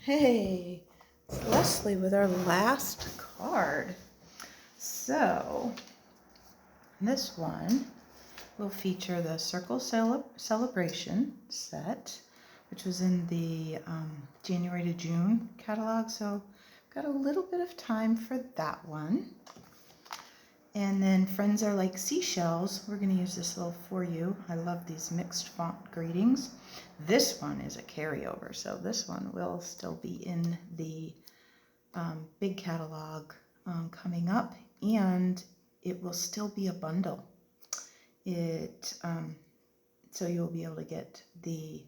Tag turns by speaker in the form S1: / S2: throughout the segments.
S1: Hey, it's Leslie with our last card. So, this one will feature the Circle Celebration set, which was in the January to June catalog. So, got a little bit of time for that one. And then Friends Are Like Seashells. We're going to use this little for you. I love these mixed font greetings. This one is a carryover, so this one will still be in the big catalog coming up, and it will still be a bundle. So you'll be able to get the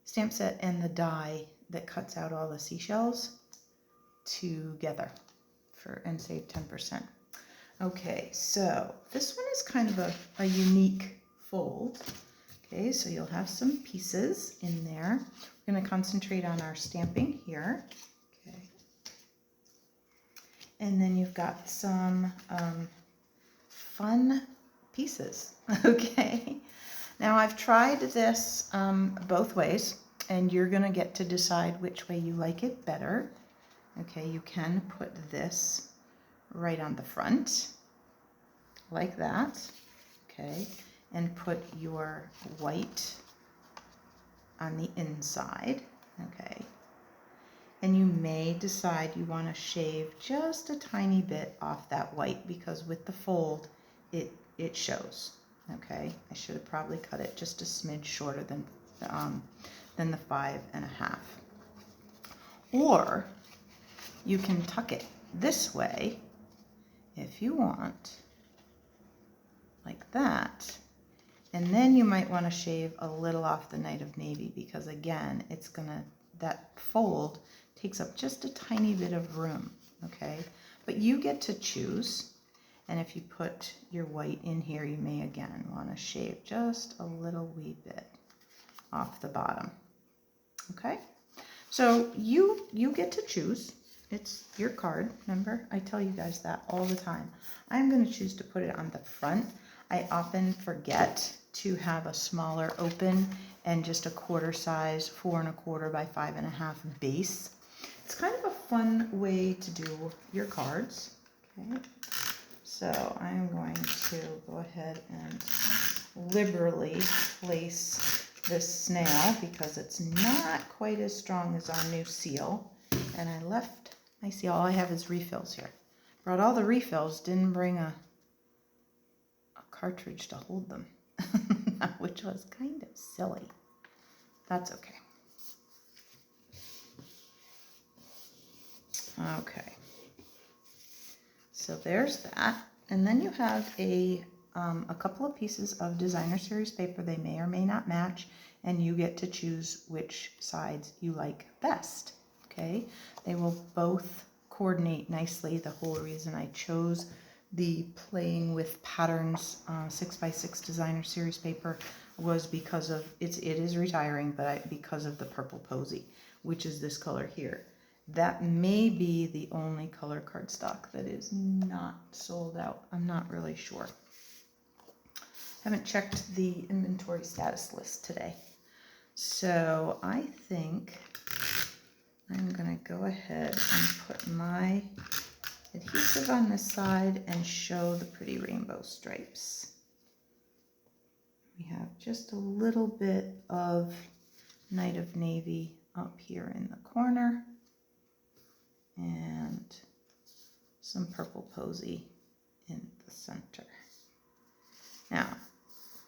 S1: stamp set and the die that cuts out all the seashells together and save 10%. Okay, so this one is kind of a unique fold. Okay, so you'll have some pieces in there. We're going to concentrate on our stamping here. Okay. And then you've got some fun pieces. Okay. Now I've tried this both ways, and you're going to get to decide which way you like it better. Okay, you can put this right on the front, like that, okay, and put your white on the inside, okay, and you may decide you want to shave just a tiny bit off that white, because with the fold it shows, okay. I should have probably cut it just a smidge shorter than the 5.5. Or you can tuck it this way if you want, like that, and then you might want to shave a little off the Night of Navy, because again, that fold takes up just a tiny bit of room, okay? But you get to choose, and if you put your white in here, you may again want to shave just a little wee bit off the bottom, okay? So you get to choose. It's your card, remember? I tell you guys that all the time. I'm going to choose to put it on the front. I often forget to have a smaller open and just a quarter size 4 1/4 by 5.5 base. It's kind of a fun way to do your cards. Okay, so I'm going to go ahead and liberally place this snail, because it's not quite as strong as our new seal. And I left my seal. All I have is refills here. Brought all the refills, didn't bring a cartridge to hold them, which was kind of silly. That's okay. Okay, so there's that. And then you have a couple of pieces of designer series paper. They may or may not match, and you get to choose which sides you like best. Okay, they will both coordinate nicely. The whole reason I chose the Playing with Patterns 6x6 designer series paper was because of it is retiring, but because of the purple Posy, which is this color here. That may be the only color cardstock that is not sold out. I'm not really sure. Haven't checked the inventory status list today. So I think I'm going to go ahead and put my adhesive on this side and show the pretty rainbow stripes. We have just a little bit of Night of Navy up here in the corner, and some purple Posy in the center. Now,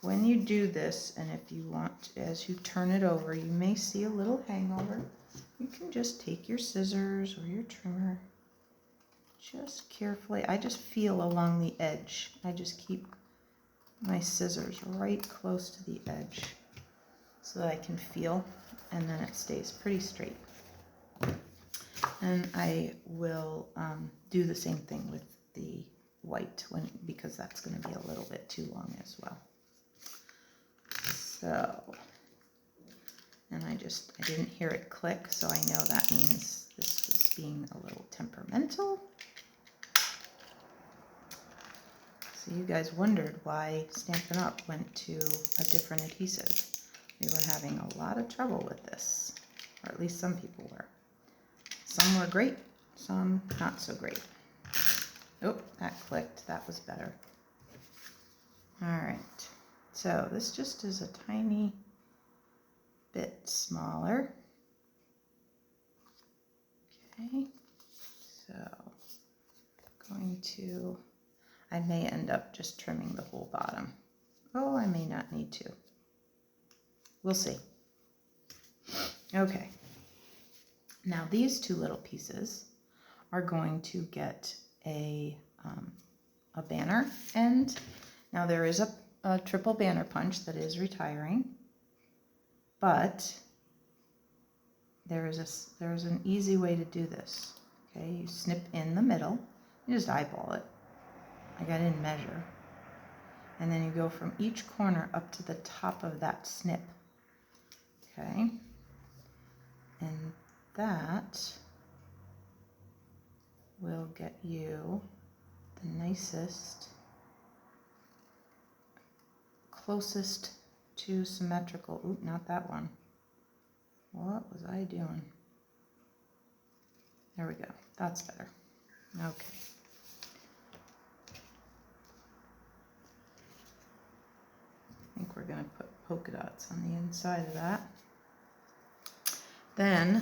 S1: when you do this, and if you want, as you turn it over, you may see a little hangover. You can just take your scissors or your trimmer, just carefully. I just feel along the edge. I just keep my scissors right close to the edge so that I can feel, and then it stays pretty straight. And I will do the same thing with the white because that's going to be a little bit too long as well. So, and I didn't hear it click, so I know that means this was being a little temperamental. So you guys wondered why Stampin' Up! Went to a different adhesive. We were having a lot of trouble with this, or at least some people were. Some were great, some not so great. Oh, that clicked. That was better. All right. So this just is a tiny bit smaller. Okay. So I may end up just trimming the whole bottom. Oh, I may not need to. We'll see. Okay. Now these two little pieces are going to get a banner end. Now there is a triple banner punch that is retiring, but there's an easy way to do this. Okay, you snip in the middle, you just eyeball it. Like I didn't measure. And then you go from each corner up to the top of that snip. Okay, and that will get you the nicest, closest to symmetrical. Oop, not that one. What was I doing? There we go. That's better. Okay. I think we're going to put polka dots on the inside of that. Then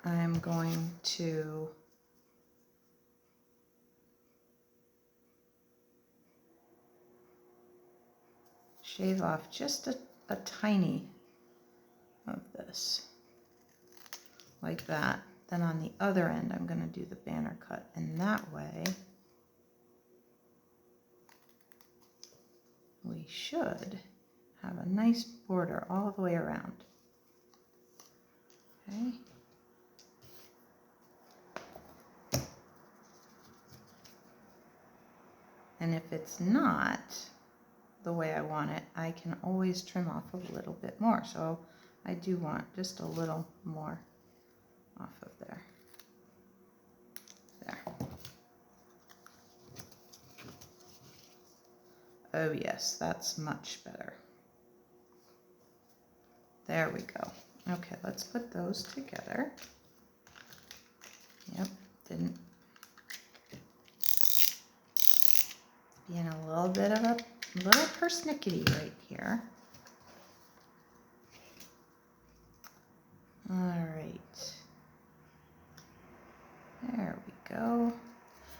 S1: I'm going to shave off just a tiny of this, like that. Then on the other end, I'm going to do the banner cut, and that way we should have a nice border all the way around. Okay. And if it's not the way I want it, I can always trim off a little bit more. So I do want just a little more off of there. There. Oh yes, that's much better. There we go. Okay, let's put those together. Yep, didn't. Being a little bit of a little persnickety right here. All right. There we go.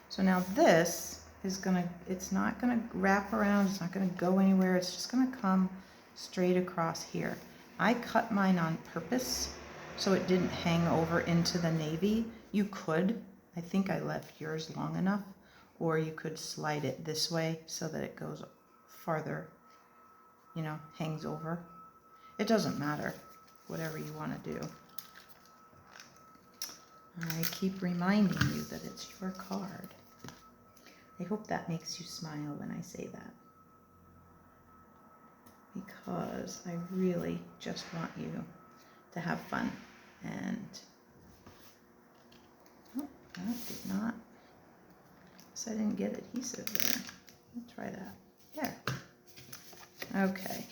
S1: So now this is it's not gonna wrap around, it's not gonna go anywhere, it's just gonna come straight across here. I cut mine on purpose so it didn't hang over into the navy. You could, I think I left yours long enough, or you could slide it this way so that it goes farther, you know, hangs over. It doesn't matter, whatever you want to do. I keep reminding you that it's your card. I hope that makes you smile when I say that, because I really just want you to have fun. And oh, that did not, so I didn't get adhesive there. Let's try that. There. Okay.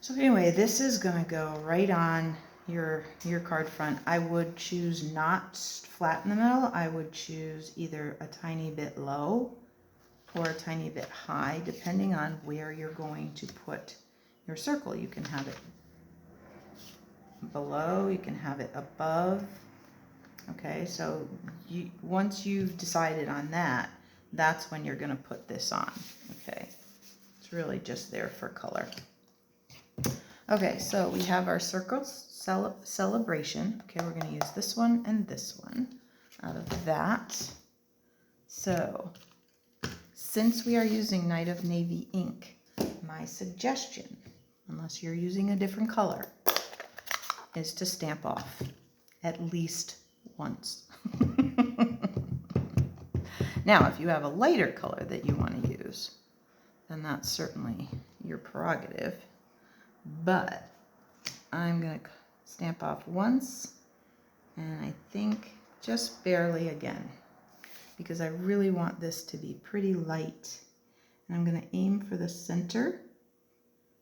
S1: So anyway, this is going to go right on your card front. I would choose not flat in the middle. I would choose either a tiny bit low or a tiny bit high, depending on where you're going to put your circle. You can have it below, you can have it above. Okay, so once you've decided on that, that's when you're going to put this on. Okay, it's really just there for color. Okay, so we have our circles celebration. Okay, we're going to use this one and this one out of that. So since we are using Night of Navy ink, my suggestion, unless you're using a different color, is to stamp off at least once. Now, if you have a lighter color that you want to use, then that's certainly your prerogative. But I'm going to stamp off once, and I think just barely again, because I really want this to be pretty light. And I'm going to aim for the center,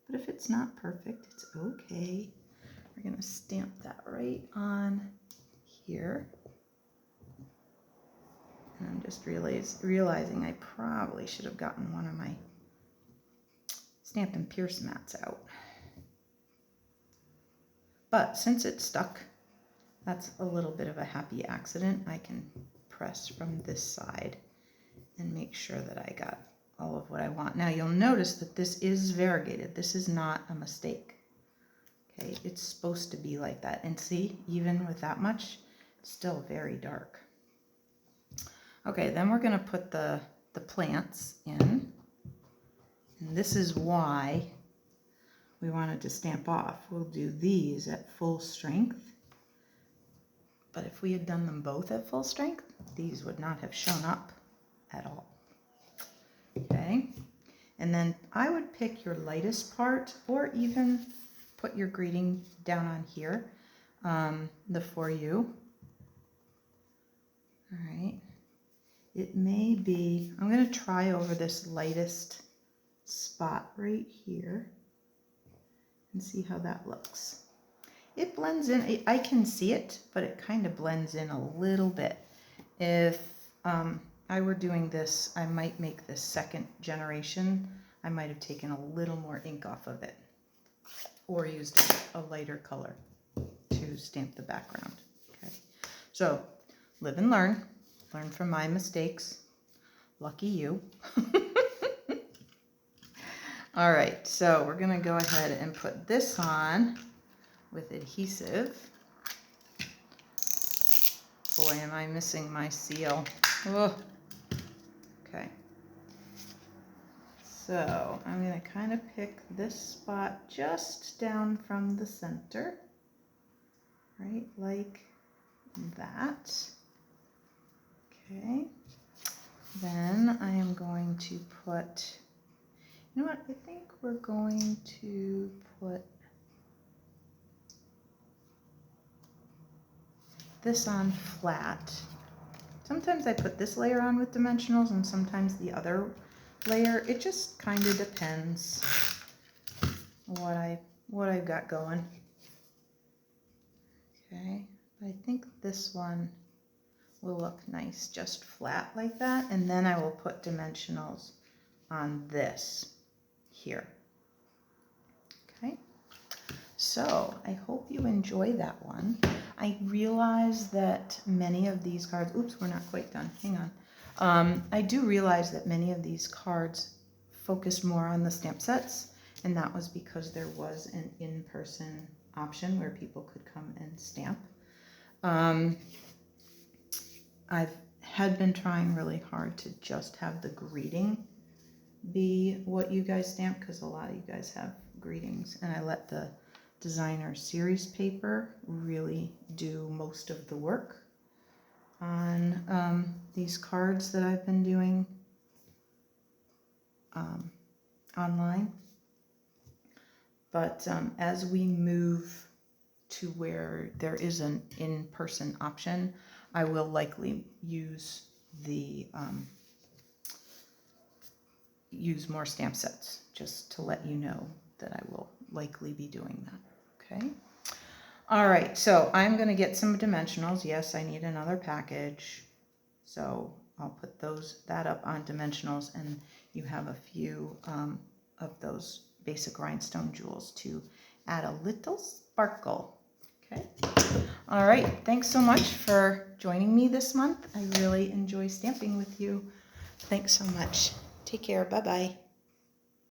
S1: but if it's not perfect, it's okay. We're going to stamp that right on here. And I'm just realizing I probably should have gotten one of my Stampin' Pierce mats out. But since it's stuck, that's a little bit of a happy accident. I can press from this side and make sure that I got all of what I want. Now you'll notice that this is variegated. This is not a mistake. Okay, it's supposed to be like that. And see, even with that much, it's still very dark. Okay, then we're gonna put the plants in. And this is why we wanted to stamp off. We'll do these at full strength. But if we had done them both at full strength, these would not have shown up at all. Okay, and then I would pick your lightest part, or even put your greeting down on here, the For You. All right, it may be, I'm going to try over this lightest spot right here and see how that looks. It blends in, I can see it, but it kind of blends in a little bit. If I were doing this, I might make this second generation. I might have taken a little more ink off of it, or used a lighter color to stamp the background. Okay, so live and learn from my mistakes. Lucky you. All right, so we're gonna go ahead and put this on with adhesive. Boy, am I missing my seal. Oh. Okay. So I'm going to kind of pick this spot just down from the center, right, like that. Okay. Then I am going to put, you know what, I think we're going to put this on flat. Sometimes I put this layer on with dimensionals and sometimes the other layer. It just kind of depends what I've got going. Okay, but I think this one will look nice just flat like that, and then I will put dimensionals on this here. Okay, so I hope you enjoy that one. I realize that many of these cards, oops, we're not quite done, hang on. I do realize that many of these cards focused more on the stamp sets, and that was because there was an in-person option where people could come and stamp. I've had been trying really hard to just have the greeting be what you guys stamp, because a lot of you guys have greetings, and I let the designer series paper really do most of the work on these cards that I've been doing online. But as we move to where there is an in-person option, I will likely use the use more stamp sets, just to let you know that I will likely be doing that. Okay. All right, so I'm going to get some dimensionals. Yes, I need another package, so I'll put that up on dimensionals, and you have a few of those basic rhinestone jewels to add a little sparkle. Okay. All right, thanks so much for joining me this month. I really enjoy stamping with you. Thanks so much. Take care. Bye-bye.